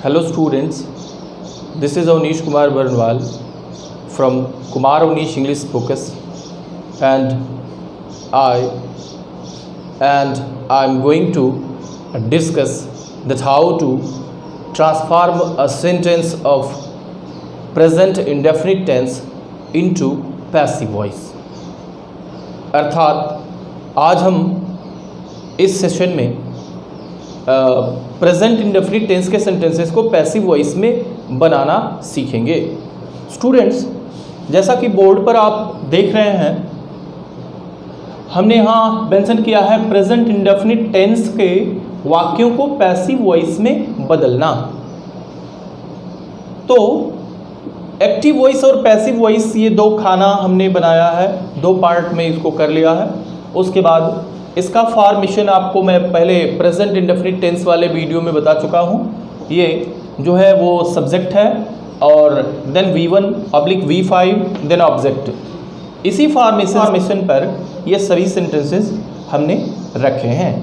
Hello students, this is Avnish Kumar Barnwal from Kumar Avnish English Focus and I'm going to discuss that how to transform a sentence of present indefinite tense into passive voice। अर्थात आज हम इस session में present indefinite tense के sentences को passive voice में बनाना सीखेंगे। Students, जैसा कि बोर्ड पर आप देख रहे हैं, हमने यहाँ मेंशन किया है प्रेजेंट इंडेफिनिट टेंस के वाक्यों को पैसिव वॉइस में बदलना। तो एक्टिव वॉइस और पैसिव वॉइस ये दो खाना हमने बनाया है, दो पार्ट में इसको कर लिया है। उसके बाद इसका फॉर्मेशन आपको मैं पहले प्रेजेंट इंडेफिनिट टेंस वाले वीडियो में बता चुका हूँ। ये जो है वो सब्जेक्ट है और देन V1/V5 देन ऑब्जेक्ट। इसी फॉर्मेशन पर ये सभी सेंटेंसेस हमने रखे हैं।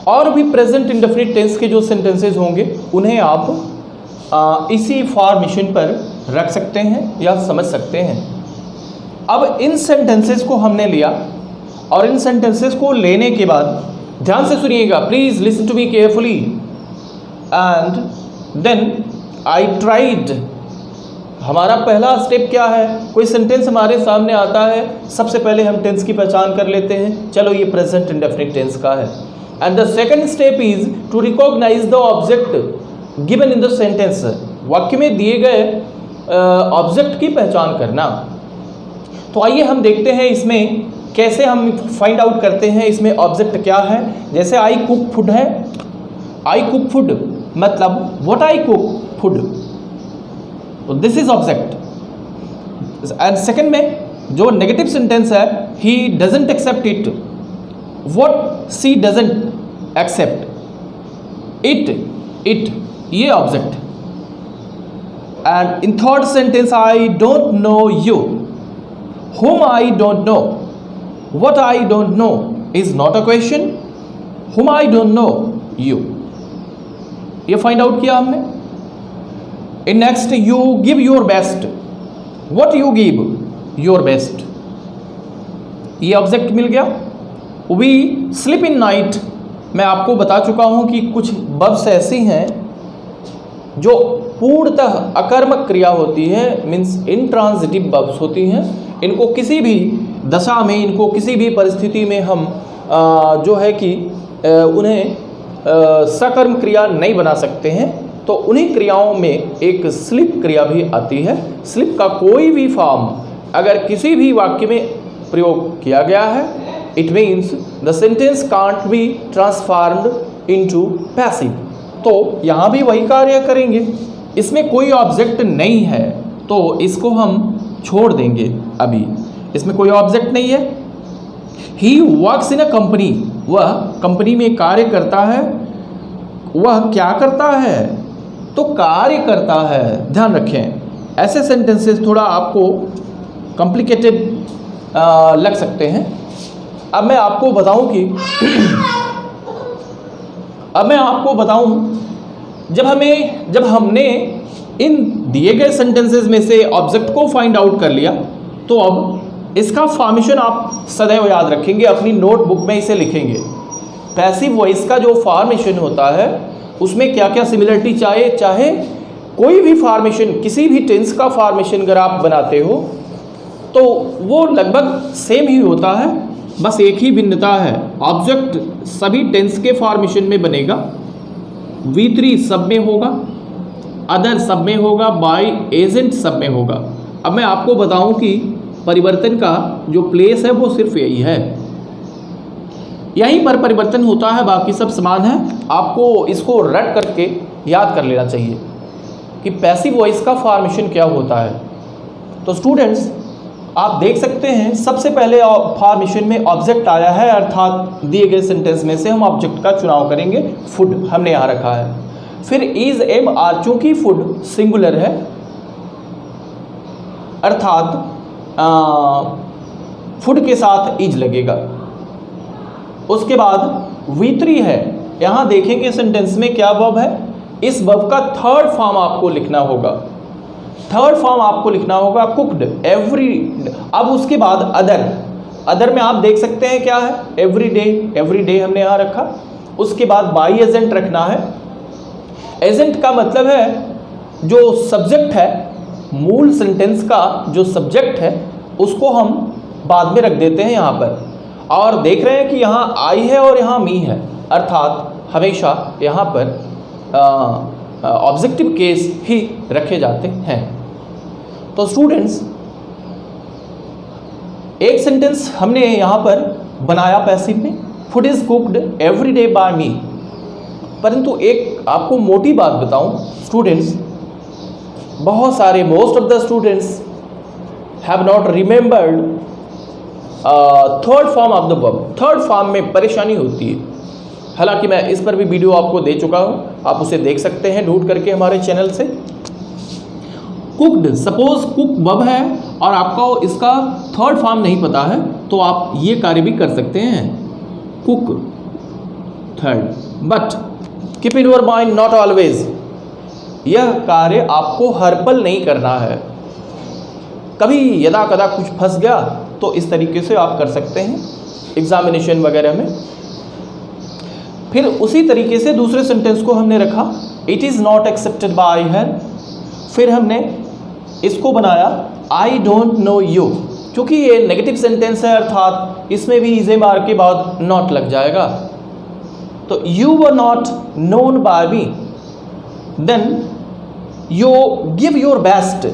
और भी प्रेजेंट इंडेफिनिट टेंस के जो सेंटेंसेस होंगे उन्हें आप इसी फॉर्मेशन पर रख सकते हैं या समझ सकते हैं। अब इन सेंटेंसेस को हमने लिया और इन सेंटेंसेस को लेने के बाद ध्यान से सुनिएगा, please listen to me carefully. And then I tried. हमारा पहला स्टेप क्या है? कोई सेंटेंस हमारे सामने आता है, सबसे पहले हम टेंस की पहचान कर लेते हैं, चलो ये प्रेजेंट इंडेफिनिट टेंस का है। And the second step is to recognise the object given in the sentence. वाक्य में दिए गए ऑब्जेक्ट की पहचान करना। तो आइए हम देखते हैं इसमें कैसे हम फाइंड आउट करते हैं इसमें ऑब्जेक्ट क्या है। जैसे आई कुक फूड है, आई कुक फूड मतलब व्हाट आई कुक फूड, तो this is object. And second में जो नेगेटिव सेंटेंस है, he doesn't accept it, what she doesn't accept it, ये object. And in third sentence, I don't know you, whom I don't know, what I don't know is not a question, whom I don't know, you। ये find out किया हमने। In next, you give your best, what you give your best, ये object मिल गया। We sleep in night, मैं आपको बता चुका हूं कि कुछ वर्ब्स ऐसी हैं जो पूर्णतः अकर्मक क्रिया होती है, मीन्स इंट्रांजिटिव वर्ब्स होती हैं। इनको किसी भी दशा में, इनको किसी भी परिस्थिति में हम जो है कि उन्हें सकर्म क्रिया नहीं बना सकते हैं। तो उन्हीं क्रियाओं में एक स्लिप क्रिया भी आती है। स्लिप का कोई भी फॉर्म अगर किसी भी वाक्य में प्रयोग किया गया है, it means the sentence can't be transformed into passive. तो यहाँ भी वही कार्य करेंगे। इसमें कोई ऑब्जेक्ट नहीं है तो इसको हम छोड़ देंगे। अभी इसमें कोई ऑब्जेक्ट नहीं है। ही वर्क्स इन अ कंपनी, वह कंपनी में कार्य करता है। वह क्या करता है? तो कार्य करता है। ध्यान रखें, ऐसे सेंटेंसेस थोड़ा आपको कॉम्प्लिकेटेड लग सकते हैं। अब मैं आपको बताऊं जब हमने इन दिए गए सेंटेंसेस में से ऑब्जेक्ट को फाइंड आउट कर लिया, तो अब इसका फॉर्मेशन आप सदैव याद रखेंगे, अपनी नोटबुक में इसे लिखेंगे। पैसिव वॉइस का जो फॉर्मेशन होता है उसमें क्या क्या सिमिलरिटी चाहे कोई भी फॉर्मेशन, किसी भी टेंस का फॉर्मेशन अगर आप बनाते हो तो वो लगभग सेम ही होता है, बस एक ही भिन्नता है। ऑब्जेक्ट सभी टेंस के फॉर्मेशन में बनेगा, V3 सब में होगा, अदर सब में होगा, बाय एजेंट सब में होगा। अब मैं आपको बताऊं कि परिवर्तन का जो प्लेस है वो सिर्फ यही है, यहीं पर परिवर्तन होता है, बाकी सब समान है। आपको इसको रट करके याद कर लेना चाहिए कि पैसिव वॉइस का फॉर्मेशन क्या होता है। तो स्टूडेंट्स, आप देख सकते हैं सबसे पहले फॉर्मेशन में ऑब्जेक्ट आया है, अर्थात दिए गए सेंटेंस में से हम ऑब्जेक्ट का चुनाव करेंगे। फूड हमने यहाँ रखा है। फिर इज, एम, आर, चूंकि फूड सिंगुलर है अर्थात फूड के साथ इज लगेगा। उसके बाद V3 है, यहाँ देखेंगे सेंटेंस में क्या वर्ब है, इस वर्ब का थर्ड फॉर्म आपको लिखना होगा। थर्ड फॉर्म आपको लिखना होगा कुक्ड एवरी। अब उसके बाद अदर में आप देख सकते हैं क्या है, एवरी डे हमने यहाँ रखा। उसके बाद बाई एजेंट रखना है। एजेंट का मतलब है जो सब्जेक्ट है, मूल सेंटेंस का जो सब्जेक्ट है उसको हम बाद में रख देते हैं यहाँ पर। और देख रहे हैं कि यहाँ आई है और यहाँ मी है, अर्थात हमेशा यहाँ पर ऑब्जेक्टिव केस ही रखे जाते हैं। तो स्टूडेंट्स, एक सेंटेंस हमने यहाँ पर बनाया पैसिव में, food is cooked every day by me. परंतु एक आपको मोटी बात बताऊं स्टूडेंट्स, बहुत सारे most of the students have not remembered third form of the verb. Third form में परेशानी होती है। हालांकि मैं इस पर भी वीडियो आपको दे चुका हूं, आप उसे देख सकते हैं ढूंढ करके हमारे चैनल से। कुक्ड, सपोज कुक वर्ब है और आपको इसका थर्ड फॉर्म नहीं पता है तो आप ये कार्य भी कर सकते हैं, cook third. But keep in your mind not always, यह कार्य आपको हर पल नहीं करना है। कभी यदा कदा कुछ फंस गया तो इस तरीके से आप कर सकते हैं एग्जामिनेशन वगैरह में। फिर उसी तरीके से दूसरे सेंटेंस को हमने रखा, it is not accepted by हर। फिर हमने इसको बनाया आई डोंट नो यू, क्योंकि ये नेगेटिव सेंटेंस है अर्थात इसमें भी इजे मार के बाद नॉट लग जाएगा। तो you were not known by me, then you give your best.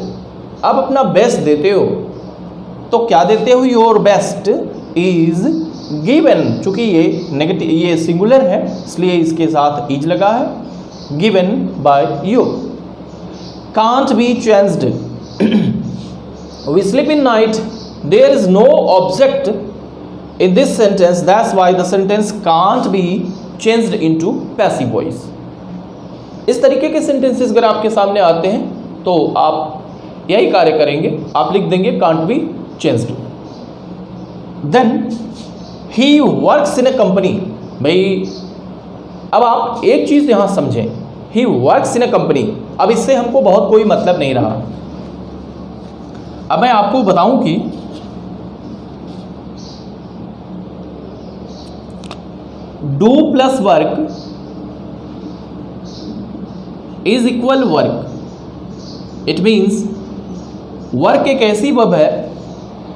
अब अपना बेस्ट देते हो तो क्या देते हो, योर बेस्ट इज गिवन। चूंकि ये नेगेटिव, ये सिंगुलर है इसलिए इसके साथ इज लगा है, given by you. Can't be changed, we sleep in night, there is no object in this sentence, that's why the sentence can't be changed into passive voice. इस तरीके के सेंटेंसेस अगर आपके सामने आते हैं तो आप यही कार्य करेंगे, आप लिख देंगे can't be changed. Then he works in a company. भाई अब आप एक चीज़ यहाँ समझें, ही वर्क्स इन ए कंपनी, अब इससे हमको बहुत कोई मतलब नहीं रहा। अब मैं आपको बताऊं कि do plus work is equal work. It means work एक ऐसी वर्ब है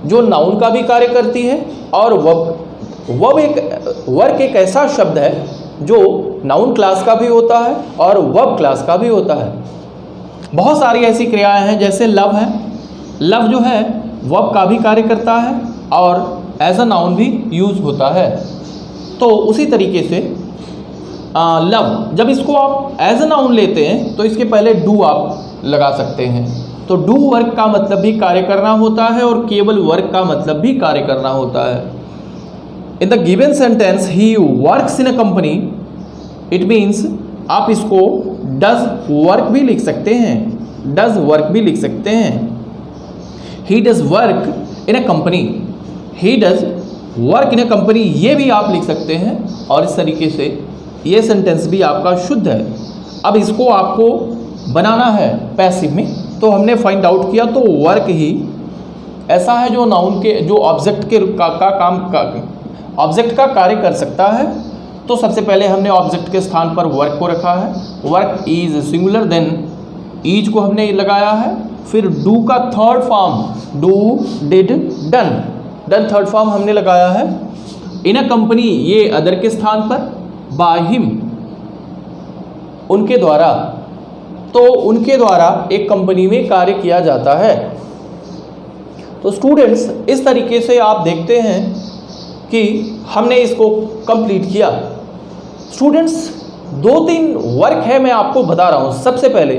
जो नाउन का भी कार्य करती है और वर्क एक ऐसा शब्द है जो नाउन क्लास का भी होता है और वर्ब क्लास का भी होता है। बहुत सारी ऐसी क्रियाएं हैं, जैसे लव है, लव जो है वर्ब का भी कार्य करता है और एज अ नाउन भी यूज होता है। तो उसी तरीके से लव, जब इसको आप एज अ नाउन लेते हैं तो इसके पहले डू आप लगा सकते हैं। तो डू वर्क का मतलब भी कार्य करना होता है और केवल वर्क का मतलब भी कार्य करना होता है। In the given sentence he works in a company, it means आप इसको डज वर्क भी लिख सकते हैं, डज वर्क भी लिख सकते हैं। He does work in a company, he does work in a company, ये भी आप लिख सकते हैं। और इस तरीके से ये सेंटेंस भी आपका शुद्ध है। अब इसको आपको बनाना है पैसिव में, तो हमने फाइंड आउट किया तो वर्क ही ऐसा है जो नाउन के, जो ऑब्जेक्ट के ऑब्जेक्ट का कार्य कर सकता है। तो सबसे पहले हमने ऑब्जेक्ट के स्थान पर वर्क को रखा है, work is singular, then es को हमने लगाया है। फिर डू का third form, do did done, done third form हमने लगाया है। इन अ कंपनी, ये अदर के स्थान पर, बाय हिम, उनके द्वारा, तो उनके द्वारा एक कंपनी में कार्य किया जाता है। तो स्टूडेंट्स, इस तरीके से आप देखते हैं कि हमने इसको कंप्लीट किया। स्टूडेंट्स, 2-3 वर्क है, मैं आपको बता रहा हूँ। सबसे पहले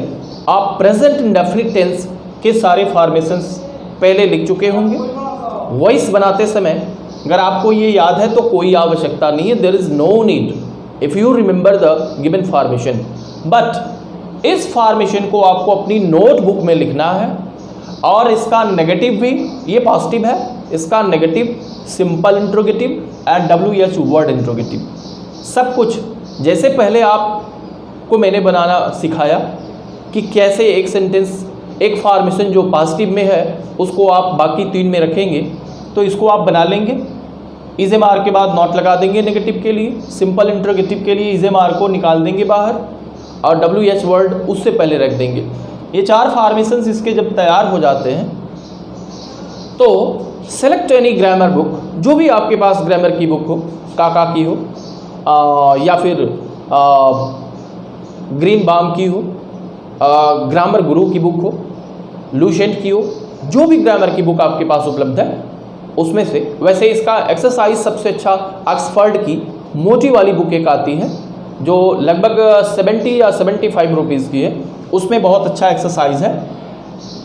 आप प्रेजेंट इंडेफिनिट टेंस के सारे फॉर्मेशंस पहले लिख चुके होंगे। वॉइस बनाते समय अगर आपको ये याद है तो कोई आवश्यकता नहीं है, there is no need if you remember the given formation. But इस फॉर्मेशन को आपको अपनी नोटबुक में लिखना है और इसका नेगेटिव भी, ये पॉजिटिव है, इसका negative simple interrogative and WH word interrogative, सब कुछ। जैसे पहले आप को मैंने बनाना सिखाया कि कैसे एक सेंटेंस, एक फॉर्मेशन जो पॉजिटिव में है उसको आप बाकी 3 में रखेंगे, तो इसको आप बना लेंगे। इज एम आर के बाद नॉट लगा देंगे नेगेटिव के लिए, सिंपल इंटरोगेटिव के लिए इज एम आर को निकाल देंगे बाहर और WH वर्ड उससे पहले रख देंगे। ये 4 फॉर्मेशंस इसके जब तैयार हो जाते हैं तो सेलेक्ट एनी ग्रामर बुक, जो भी आपके पास ग्रामर की बुक हो, काका की हो या फिर ग्रीन बाम की हो, ग्रामर गुरु की बुक हो, लूसेंट की हो, जो भी ग्रामर की बुक आपके पास उपलब्ध है उसमें से। वैसे इसका एक्सरसाइज सबसे अच्छा ऑक्सफोर्ड की मोटी वाली बुक एक आती है जो लगभग 70 या 75 रुपीज़ की है, उसमें बहुत अच्छा एक्सरसाइज है।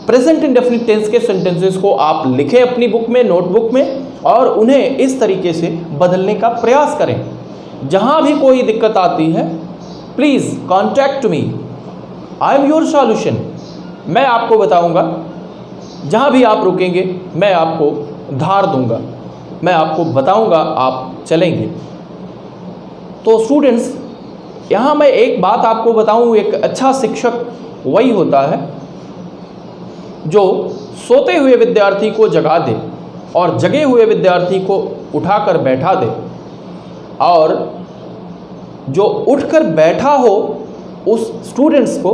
प्रेजेंट इंडेफिनिट टेंस के सेंटेंसेस को आप लिखें अपनी बुक में, नोटबुक में, और उन्हें इस तरीके से बदलने का प्रयास करें। जहाँ भी कोई दिक्कत आती है please contact me, I am your solution. मैं आपको बताऊंगा, जहाँ भी आप रुकेंगे मैं आपको धार दूंगा, मैं आपको बताऊंगा, आप चलेंगे। तो स्टूडेंट्स, यहाँ मैं एक बात आपको बताऊं, एक अच्छा शिक्षक वही होता है जो सोते हुए विद्यार्थी को जगा दे और जगे हुए विद्यार्थी को उठाकर बैठा दे, और जो उठकर बैठा हो उस स्टूडेंट्स को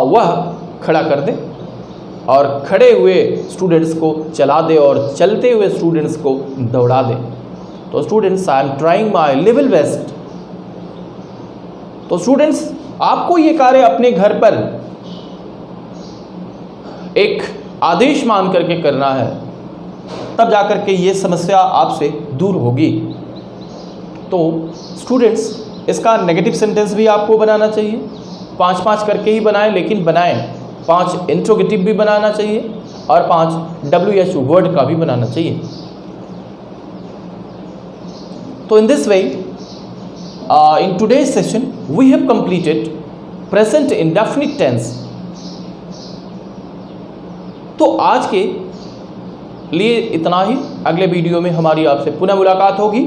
वह खड़ा कर दे, और खड़े हुए स्टूडेंट्स को चला दे, और चलते हुए स्टूडेंट्स को दौड़ा दे। तो students, I am trying my level best. तो स्टूडेंट्स, आपको ये कार्य अपने घर पर एक आदेश मान करके करना है, तब जाकर के ये समस्या आपसे दूर होगी। तो स्टूडेंट्स, इसका नेगेटिव सेंटेंस भी आपको बनाना चाहिए, 5-5 करके ही बनाएं, लेकिन बनाएं 5 इंट्रोगेटिव भी बनाना चाहिए और 5 WH वर्ड का भी बनाना चाहिए। तो in this way, in today's session we have completed present indefinite tense। तो आज के लिए इतना ही। अगले वीडियो में हमारी आपसे पुनः मुलाकात होगी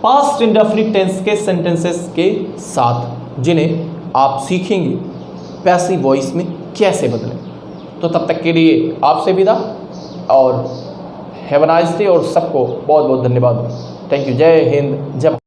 पास्ट इंडेफिनिट टेंस के सेंटेंसेस के साथ, जिन्हें आप सीखेंगे पैसिव वॉइस में कैसे बदलें। तो तब तक के लिए आपसे विदा, और हैव अ नाइस डे, और सबको बहुत बहुत धन्यवाद। Thank you. जय हिंद, जय।